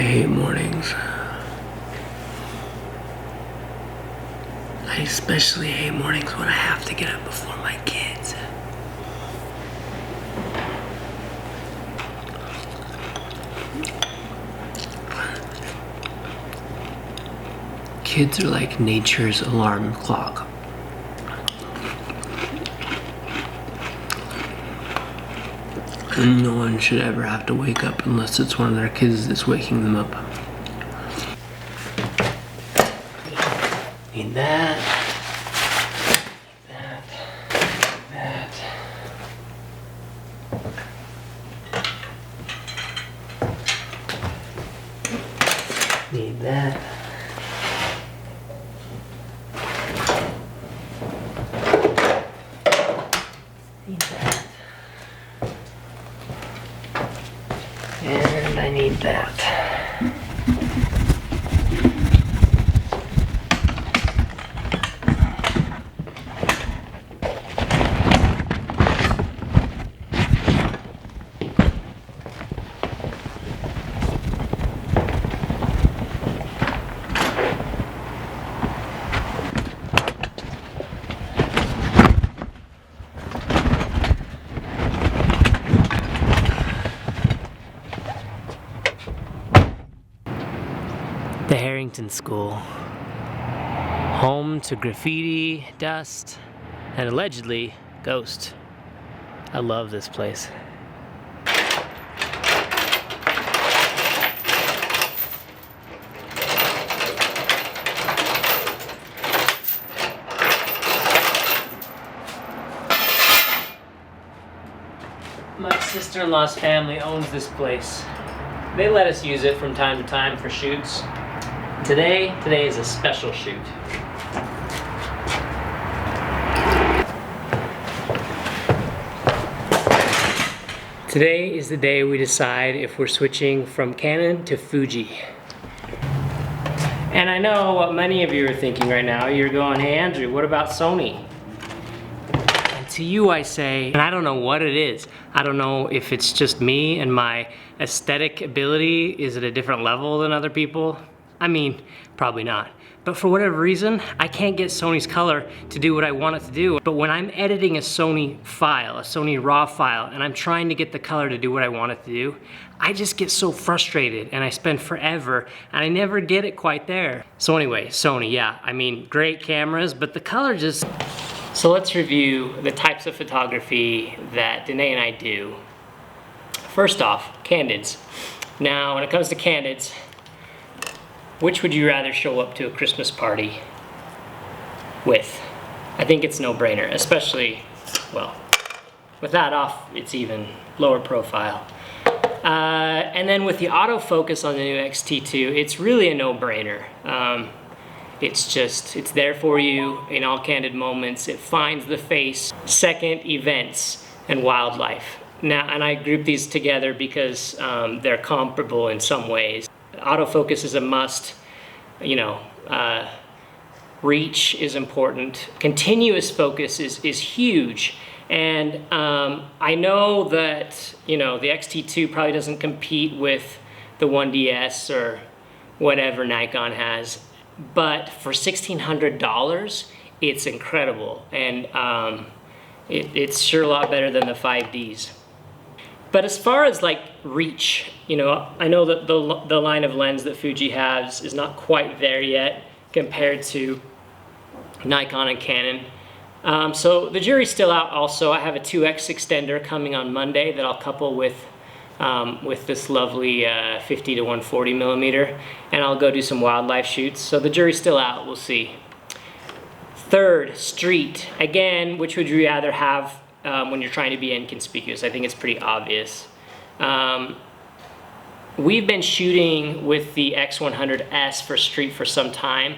I hate mornings. I especially hate mornings when I have to get up before my kids. Kids are like nature's alarm clock. And no one should ever have to wake up unless it's one of their kids that's waking them up. Need that. Need that. Need that. And I need that. The Harrington School, home to graffiti, dust, and allegedly ghosts. I love this place. My sister-in-law's family owns this place. They let us use it from time to time for shoots. Today is a special shoot. Today is the day we decide if we're switching from Canon to Fuji. And I know what many of you are thinking right now. You're going, hey Andrew, what about Sony? And to you I say, and I don't know what it is. I don't know if it's just me and my aesthetic ability is at a different level than other people. I mean, probably not. But for whatever reason, I can't get Sony's color to do what I want it to do. But when I'm editing a Sony file, a Sony RAW file, and I'm trying to get the color to do what I want it to do, I just get so frustrated and I spend forever and I never get it quite there. So anyway, Sony, yeah, I mean, great cameras, but the color just... So let's review the types of photography that Danae and I do. First off, candids. Now, when it comes to candids, which would you rather show up to a Christmas party with? I think it's no-brainer, especially, well, with that off, it's even lower profile. And then with the autofocus on the new XT-2, it's really a no-brainer. It's there for you in all candid moments. It finds the face. Second, events and wildlife. Now, and I group these together because they're comparable in some ways. Autofocus is a must, you know, reach is important. Continuous focus is huge. And I know that, you know, the XT-2 probably doesn't compete with the 1DS or whatever Nikon has, but for $1,600, it's incredible. And it's sure a lot better than the 5Ds. But as far as like reach, you know, I know that the line of lens that Fuji has is not quite there yet compared to Nikon and Canon. So the jury's still out also. I have a 2x extender coming on Monday that I'll couple with this lovely 50 to 140 millimeter, and I'll go do some wildlife shoots. So the jury's still out, we'll see. Third, street. Again, which would you rather have when you're trying to be inconspicuous? I think it's pretty obvious. We've been shooting with the X100S for street for some time,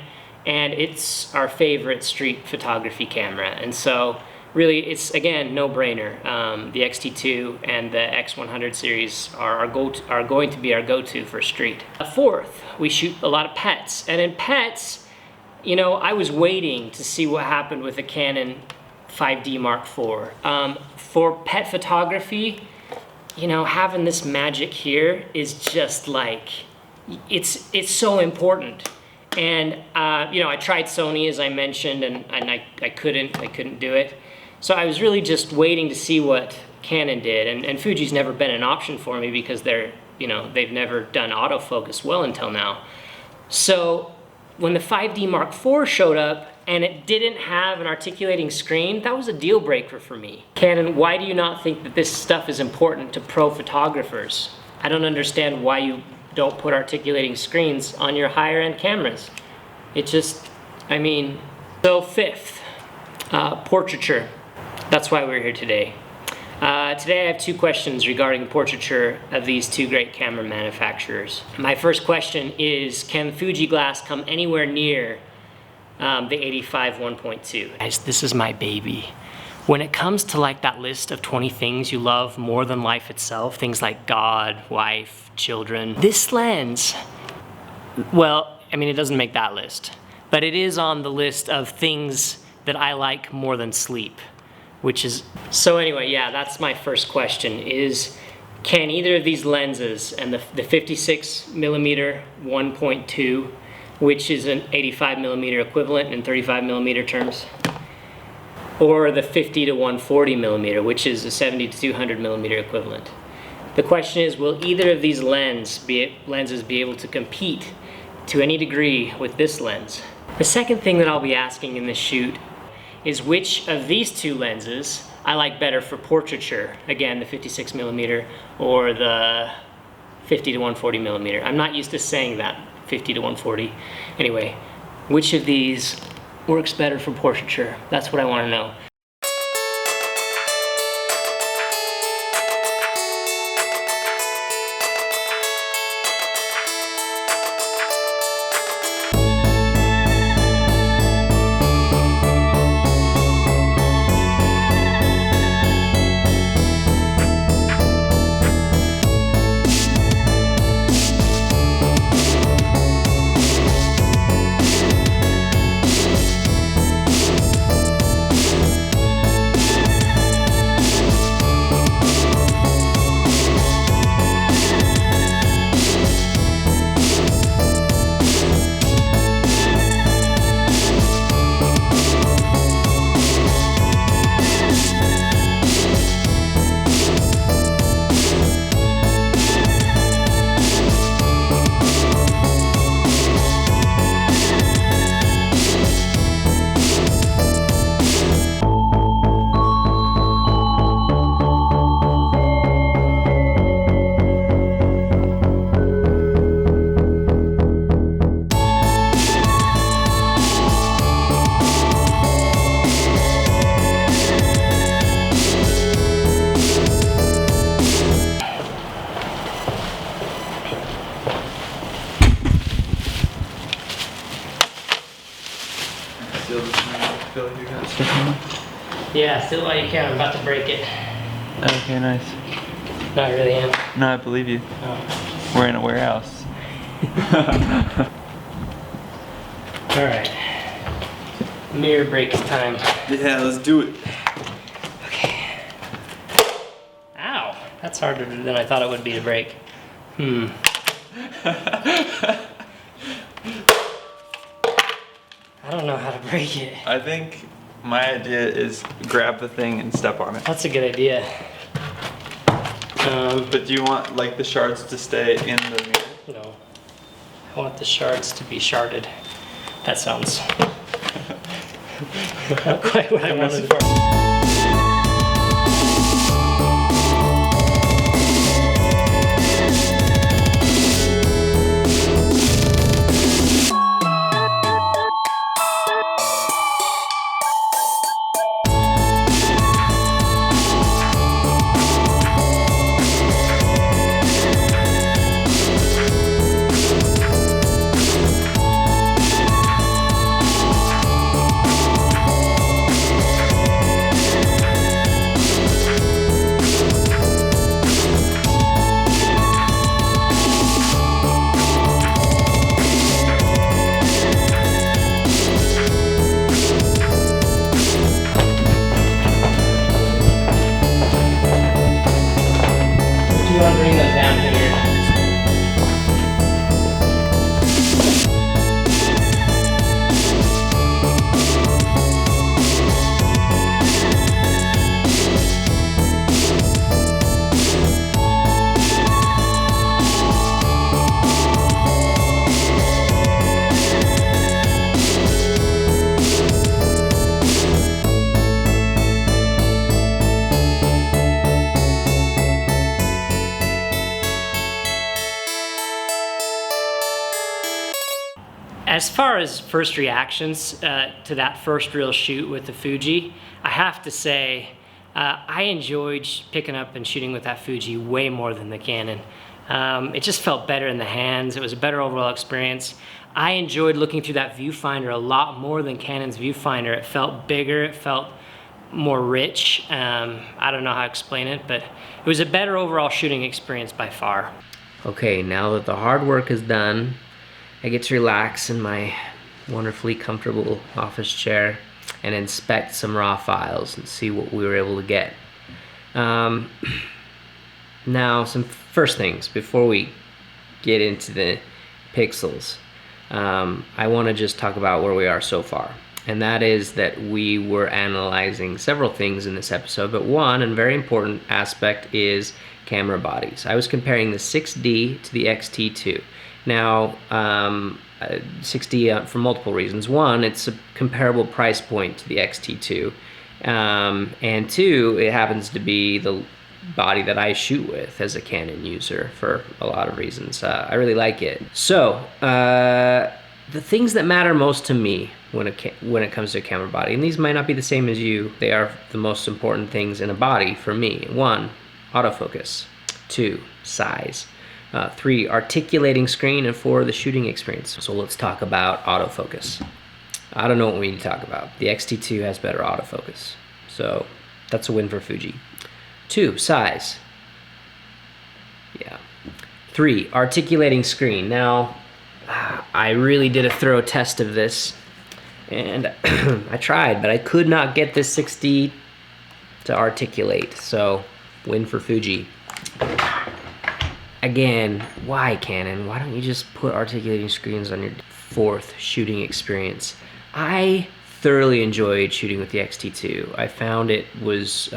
and it's our favorite street photography camera. And so really it's, again, no-brainer. The XT2 and the X100 series are going to be our go-to for street. Fourth, we shoot a lot of pets. And in pets, you know, I was waiting to see what happened with the Canon 5D Mark IV. For pet photography, you know, having this magic here is just like it's so important. And you know, I tried Sony, as I mentioned, and I couldn't do it. So I was really just waiting to see what Canon did, and Fuji's never been an option for me because they've never done autofocus well until now. So when the 5D Mark IV showed up and it didn't have an articulating screen, that was a deal breaker for me. Canon, why do you not think that this stuff is important to pro photographers? I don't understand why you don't put articulating screens on your higher end cameras. It just, I mean. So fifth, portraiture. That's why we're here today. Today I have two questions regarding the portraiture of these two great camera manufacturers. My first question is, can the Fuji glass come anywhere near the 85 1.2? Guys, this is my baby. When it comes to like that list of 20 things you love more than life itself, things like God, wife, children, this lens, well, I mean, it doesn't make that list, but it is on the list of things that I like more than sleep, which is, so anyway, yeah, that's my first question is, can either of these lenses, and the 56mm 1.2, which is an 85mm equivalent in 35mm terms, or the 50 to 140mm, which is a 70 to 200mm equivalent. The question is, will either of these lenses be able to compete to any degree with this lens? The second thing that I'll be asking in this shoot is which of these two lenses I like better for portraiture. Again, the 56mm or the 50 to 140mm. I'm not used to saying that, 50 to 140. Anyway, which of these works better for portraiture? That's what I want to know. Feel like you got stuff on? Yeah, still while you can. I'm about to break it. Okay, nice. No, I really am. No, I believe you. Oh. We're in a warehouse. Alright. Mirror break time. Yeah, let's do it. Okay. Ow! That's harder than I thought it would be to break. I don't know how to break it. I think my idea is grab the thing and step on it. That's a good idea. But do you want like the shards to stay in the mirror? No. I want the shards to be sharded. That sounds not quite what I wanted. As far as first reactions to that first real shoot with the Fuji, I have to say I enjoyed picking up and shooting with that Fuji way more than the Canon. It just felt better in the hands. It was a better overall experience. I enjoyed looking through that viewfinder a lot more than Canon's viewfinder. It felt bigger, it felt more rich. I don't know how to explain it, but it was a better overall shooting experience by far. Okay, now that the hard work is done, I get to relax in my wonderfully comfortable office chair and inspect some raw files and see what we were able to get. Now, some first things before we get into the pixels. I want to just talk about where we are so far. And that is that we were analyzing several things in this episode, but one and very important aspect is camera bodies. I was comparing the 6D to the XT-2. Now, 6D for multiple reasons. One, it's a comparable price point to the XT-2. And two, it happens to be the body that I shoot with as a Canon user for a lot of reasons. I really like it. So, the things that matter most to me when it comes to a camera body, and these might not be the same as you, they are the most important things in a body for me. 1, autofocus. 2, size. 3, articulating screen. And 4, the shooting experience. So let's talk about autofocus. I don't know what we need to talk about. The XT-2 has better autofocus. So that's a win for Fuji. 2, size. Yeah. 3, articulating screen. Now, I really did a thorough test of this, and I tried, but I could not get this 6D to articulate, so win for Fuji. Again, why Canon? Why don't you just put articulating screens on your 4th shooting experience? I thoroughly enjoyed shooting with the XT-2. I found it was,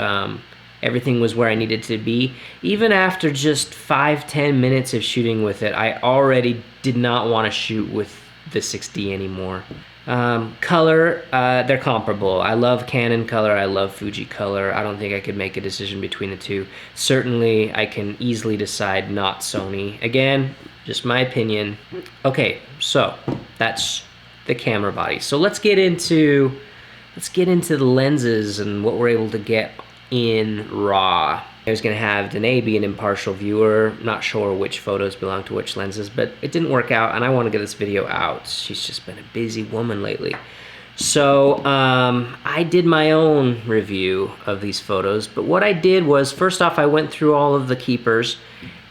everything was where I needed to be. Even after just 5-10 minutes of shooting with it, I already did not want to shoot with the 6D anymore. Color, they're comparable. I love Canon color, I love Fuji color. I don't think I could make a decision between the two. Certainly, I can easily decide not Sony. Again, just my opinion. Okay, so that's the camera body. So let's get into the lenses and what we're able to get in RAW. I was gonna have Danae be an impartial viewer, not sure which photos belong to which lenses, but it didn't work out, and I want to get this video out. She's just been a busy woman lately. So I did my own review of these photos, but what I did was, first off, I went through all of the keepers,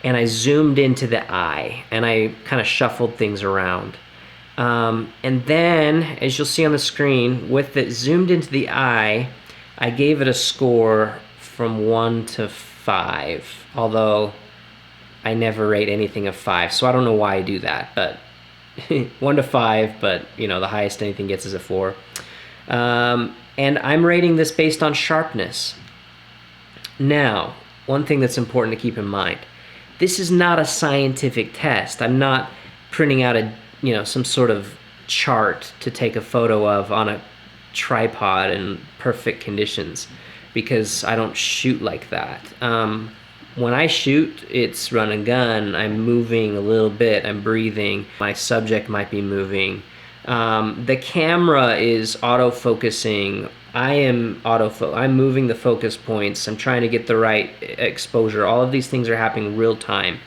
and I zoomed into the eye, and I kind of shuffled things around. And then, as you'll see on the screen, with it zoomed into the eye, I gave it a score from 1 to 5, although I never rate anything of 5, so I don't know why I do that, but 1 to 5, but you know, the highest anything gets is a 4. And I'm rating this based on sharpness. Now, one thing that's important to keep in mind, this is not a scientific test. I'm not printing out some sort of chart to take a photo of on a tripod in perfect conditions, because I don't shoot like that. When I shoot, it's run and gun. I'm moving a little bit, I'm breathing, my subject might be moving. The camera is auto-focusing. I'm moving the focus points, I'm trying to get the right exposure. All of these things are happening real time.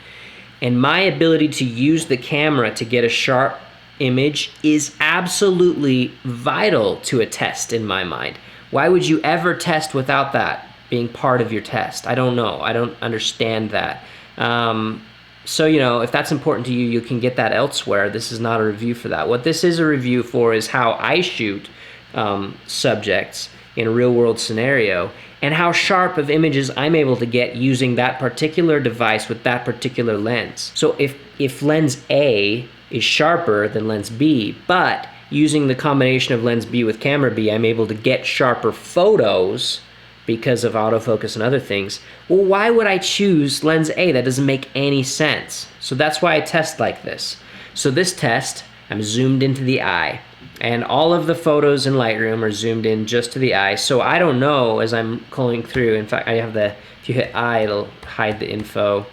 And my ability to use the camera to get a sharp image is absolutely vital to a test in my mind. Why would you ever test without that being part of your test? I don't know. I don't understand that. So, if that's important to you, you can get that elsewhere. This is not a review for that. What this is a review for is how I shoot subjects in a real-world scenario, and how sharp of images I'm able to get using that particular device with that particular lens. So if lens A is sharper than lens B, but using the combination of lens B with camera B, I'm able to get sharper photos because of autofocus and other things, well, why would I choose lens A? That doesn't make any sense. So that's why I test like this. So this test, I'm zoomed into the eye, and all of the photos in Lightroom are zoomed in just to the eye, so I don't know as I'm culling through. In fact, if you hit I, it'll hide the info.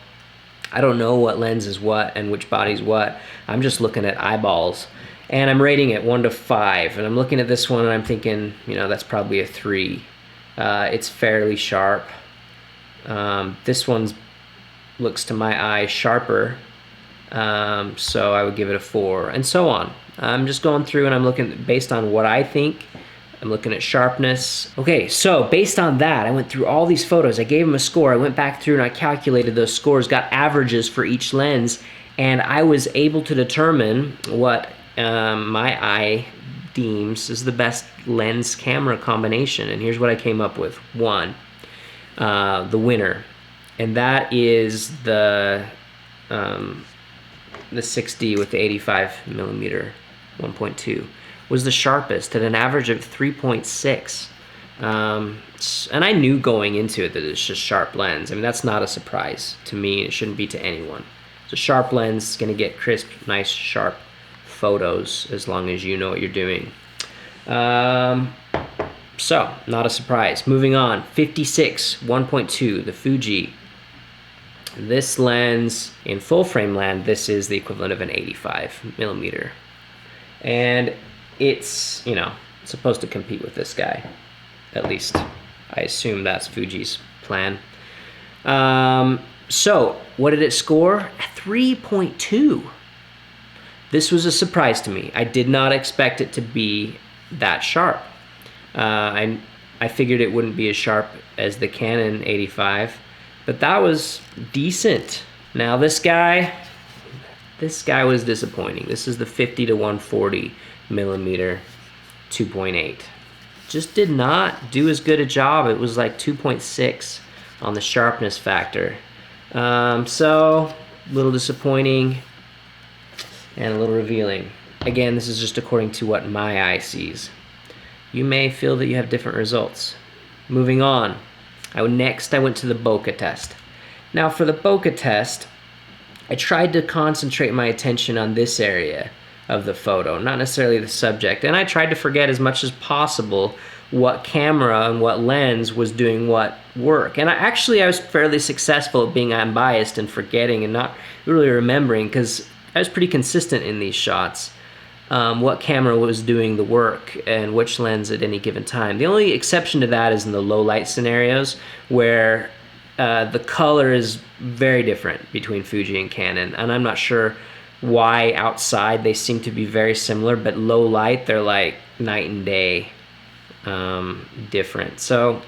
I don't know what lens is what and which body's what. I'm just looking at eyeballs. And I'm rating it 1 to 5. And I'm looking at this one and I'm thinking, you know, that's probably a 3. It's fairly sharp. This one's looks to my eye sharper. So I would give it a 4, and so on. I'm just going through and I'm looking based on what I think. I'm looking at sharpness. Okay, so based on that, I went through all these photos. I gave them a score. I went back through and I calculated those scores, got averages for each lens, and I was able to determine what my eye deems is the best lens camera combination. And here's what I came up with. 1, the winner, and that is the 6D with the 85mm 1.2 was the sharpest at an average of 3.6. And I knew going into it that it's just sharp lens. I mean, that's not a surprise to me. It shouldn't be to anyone. It's a sharp lens. It's going to get crisp, nice, sharp photos as long as you know what you're doing. So, not a surprise. Moving on, 56 1.2, the Fuji. This lens, in full frame land, this is the equivalent of an 85mm. And it's, you know, supposed to compete with this guy. At least, I assume that's Fuji's plan. So, what did it score? A 3.2. This was a surprise to me. I did not expect it to be that sharp. I figured it wouldn't be as sharp as the Canon 85, but that was decent. Now this guy was disappointing. This is the 50-140mm 2.8. Just did not do as good a job. It was like 2.6 on the sharpness factor. So, a little disappointing and a little revealing. Again, this is just according to what my eye sees. You may feel that you have different results. Moving on. Next, I went to the bokeh test. Now, for the bokeh test, I tried to concentrate my attention on this area of the photo, not necessarily the subject. And I tried to forget as much as possible what camera and what lens was doing what work. And I was fairly successful at being unbiased and forgetting and not really remembering, because I was pretty consistent in these shots. What camera was doing the work and which lens at any given time. The only exception to that is in the low light scenarios where the color is very different between Fuji and Canon, and I'm not sure why outside they seem to be very similar, but low light they're like night and day different. So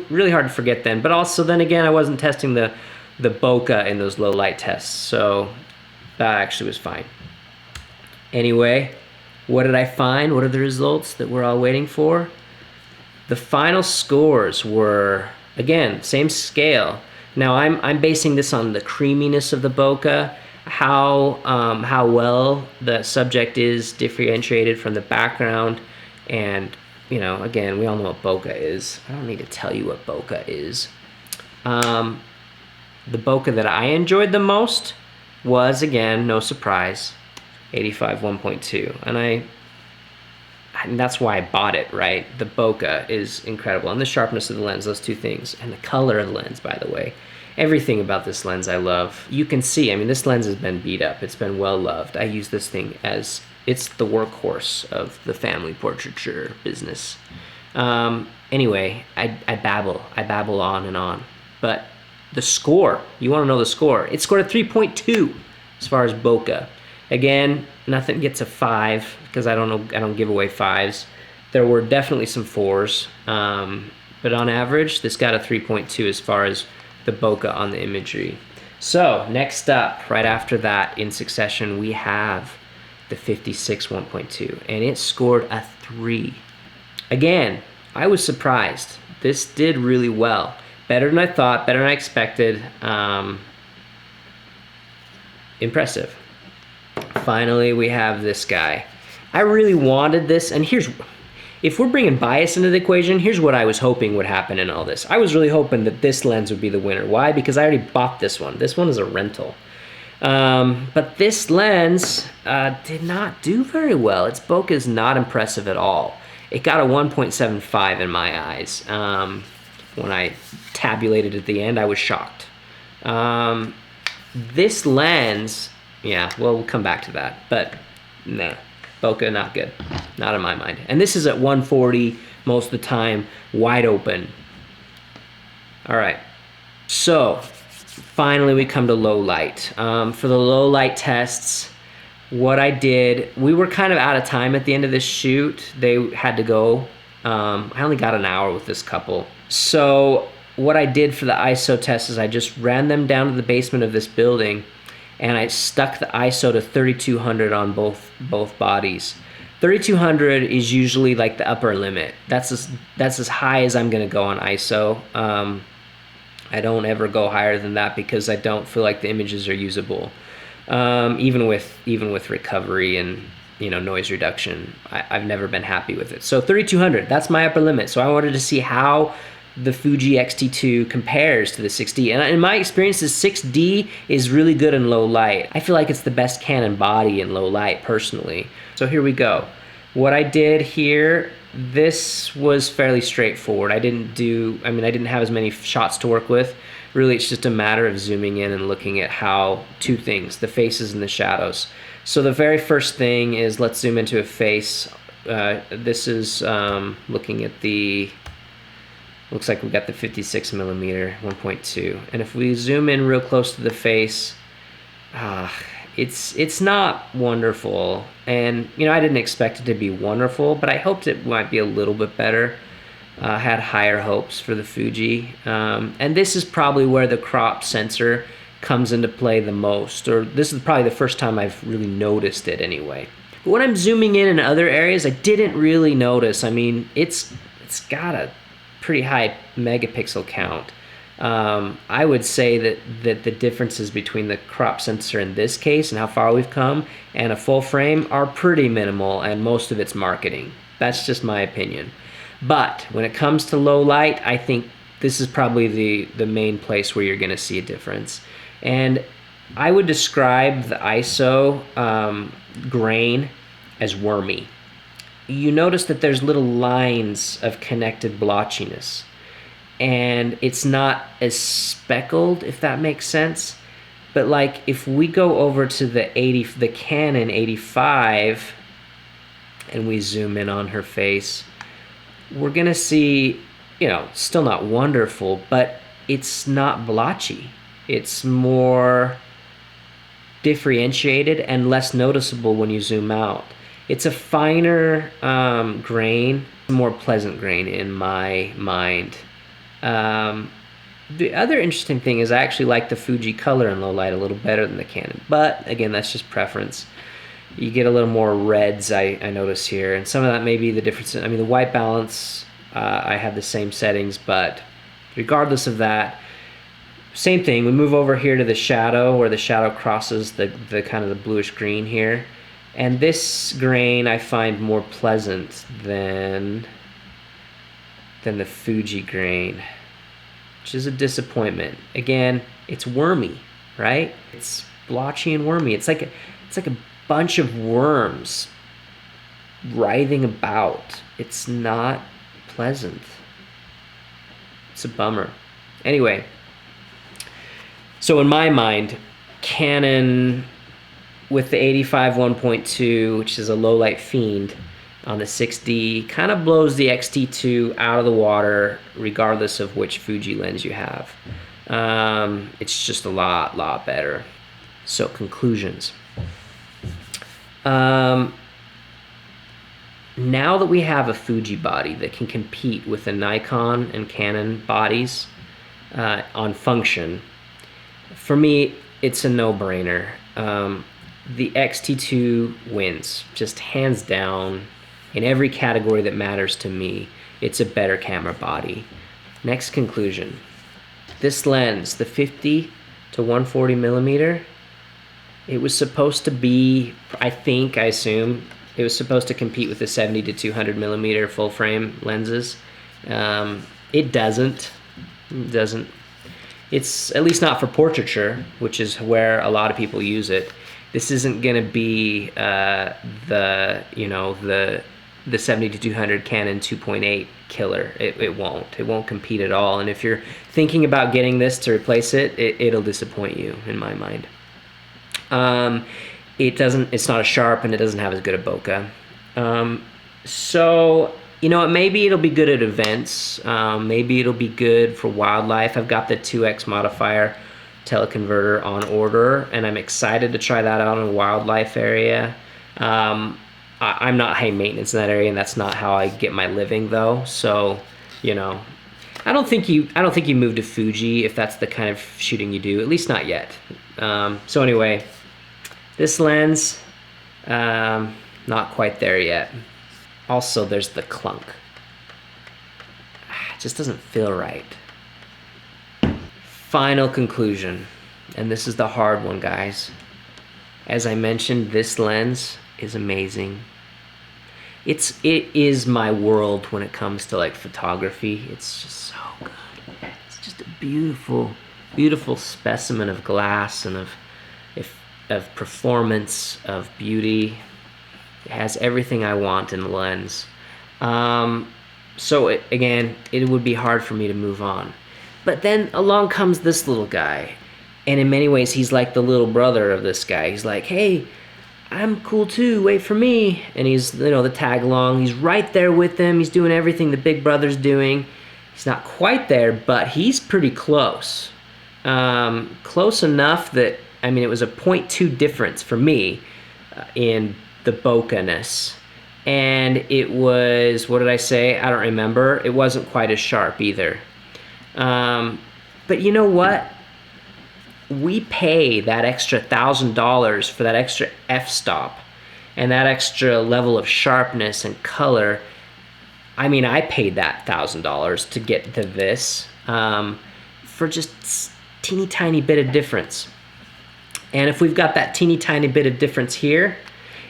really hard to forget then. But also then again, I wasn't testing the bokeh in those low light tests, so that actually was fine. Anyway, what did I find? What are the results that we're all waiting for? The final scores were, again, same scale. Now I'm basing this on the creaminess of the bokeh, how well the subject is differentiated from the background, and you know, again, we all know what bokeh is. I don't need to tell you what bokeh is. The bokeh that I enjoyed the most was, again, no surprise, 85 1.2, and that's why I bought it, right? The bokeh is incredible, and the sharpness of the lens, those two things, and the color of the lens, by the way. Everything about this lens I love. You can see, I mean, this lens has been beat up. It's been well loved. I use this thing as, it's the workhorse of the family portraiture business. Anyway, I babble on and on. But the score, you want to know the score? It scored a 3.2 as far as bokeh. Again, nothing gets a 5 because I don't give away 5s. There were definitely some 4s, but on average, this got a 3.2 as far as the bokeh on the imagery. So next up, right after that, in succession, we have the 56 1.2, and it scored a 3. Again, I was surprised. This did really well. Better than I thought, better than I expected. Impressive. Finally, we have this guy. I really wanted this, and if we're bringing bias into the equation, here's what I was hoping would happen in all this. I was really hoping that this lens would be the winner. Why? Because I already bought this one. This one is a rental. But this lens did not do very well. Its bokeh is not impressive at all. It got a 1.75 in my eyes. When I tabulated at the end, I was shocked. This lens, yeah, well, we'll come back to that, but nah. Bokeh, not good. Not in my mind. And this is at 140 most of the time, wide open. All right, so finally we come to low light. For the low light tests, what I did, we were kind of out of time at the end of this shoot. They had to go. I only got an hour with this couple. So what I did for the ISO test is I just ran them down to the basement of this building, and I stuck the ISO to 3200 on both bodies. 3200 is usually like the upper limit. That's as high as I'm gonna go on ISO. I don't ever go higher than that because I don't feel like the images are usable. Even with recovery and noise reduction, I've never been happy with it. So 3200, that's my upper limit. So I wanted to see how the Fuji XT-2 compares to the 6D. And in my experience, the 6D is really good in low light. I feel like it's the best Canon body in low light, personally. So here we go. What I did here, this was fairly straightforward. I didn't have as many shots to work with. Really, it's just a matter of zooming in and looking at how two things, the faces and the shadows. So the very first thing is, let's zoom into a face. This is looking at looks like we got the 56mm 1.2. And if we zoom in real close to the face, it's not wonderful. And I didn't expect it to be wonderful, but I hoped it might be a little bit better. Had higher hopes for the Fuji. And this is probably where the crop sensor comes into play the most, or this is probably the first time I've really noticed it anyway. But when I'm zooming in other areas, I didn't really notice. I mean, it's got a pretty high megapixel count. I would say that the differences between the crop sensor in this case and how far we've come and a full frame are pretty minimal, and most of it's marketing. That's just my opinion. But when it comes to low light, I think this is probably the main place where you're gonna see a difference. And I would describe the ISO grain as wormy. You notice that there's little lines of connected blotchiness, and it's not as speckled, if that makes sense. But like if we go over to the Canon 85 and we zoom in on her face, we're gonna see, still not wonderful, but it's not blotchy. It's more differentiated and less noticeable when you zoom out. It's a finer grain, more pleasant grain in my mind. The other interesting thing is I actually like the Fuji color in low light a little better than the Canon, but again, that's just preference. You get a little more reds, I notice here, and some of that may be the difference. I mean, the white balance, I have the same settings, but regardless of that, same thing. We move over here to the shadow, where the shadow crosses the kind of the bluish green here. And this grain I find more pleasant than the Fuji grain, which is a disappointment. Again, it's wormy, right? It's blotchy and wormy. It's like a bunch of worms writhing about. It's not pleasant. It's a bummer. Anyway, so in my mind, Canon with the 85 1.2, which is a low light fiend on the 6D, kind of blows the XT-2 out of the water regardless of which Fuji lens you have. It's just a lot better. So conclusions. Now that we have a Fuji body that can compete with the Nikon and Canon bodies on function, for me, it's a no-brainer. The XT-2 wins, just hands down. In every category that matters to me, it's a better camera body. Next conclusion. This lens, the 50 to 140 millimeter, it was supposed to be, I assume, it was supposed to compete with the 70 to 200 millimeter full frame lenses. It doesn't. It's at least not for portraiture, which is where a lot of people use it. This isn't gonna be the 70 to 200 Canon 2.8 killer. It won't compete at all. And if you're thinking about getting this to replace it, it'll disappoint you, in my mind. it's not as sharp and it doesn't have as good a bokeh. So, you know, maybe it'll be good at events. Maybe it'll be good for wildlife. I've got the 2x modifier teleconverter on order, and I'm excited to try that out in a wildlife area. I'm not high maintenance in that area, and that's not how I get my living though. So, you know, I don't think you move to Fuji if that's the kind of shooting you do, at least not yet. So anyway, this lens, not quite there yet. Also, there's the clunk. It just doesn't feel right. Final conclusion, and this is the hard one, guys. As I mentioned, this lens is amazing. It is my world when it comes to like photography. It's just so good. It's just a beautiful, beautiful specimen of glass and of performance, of beauty. It has everything I want in the lens. So again, it would be hard for me to move on. But then along comes this little guy. And in many ways, he's like the little brother of this guy. He's like, hey, I'm cool too, wait for me. And he's, you know, the tag along. He's right there with him. He's doing everything the big brother's doing. He's not quite there, but he's pretty close. Close enough that, I mean, it was a 0.2 difference for me in the bokeh-ness. And it was, what did I say? I don't remember. It wasn't quite as sharp either. But you know what? We pay that extra $1,000 for that extra f-stop and that extra level of sharpness and color. I mean, I paid that $1,000 to get to this for just teeny tiny bit of difference. And if we've got that teeny tiny bit of difference here,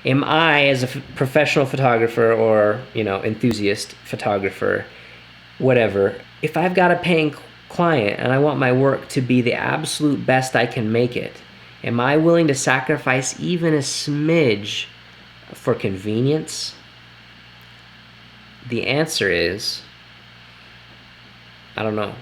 am I, as a professional photographer or, you know, enthusiast photographer, whatever, if I've got a paying client and I want my work to be the absolute best I can make it, am I willing to sacrifice even a smidge for convenience? The answer is, I don't know.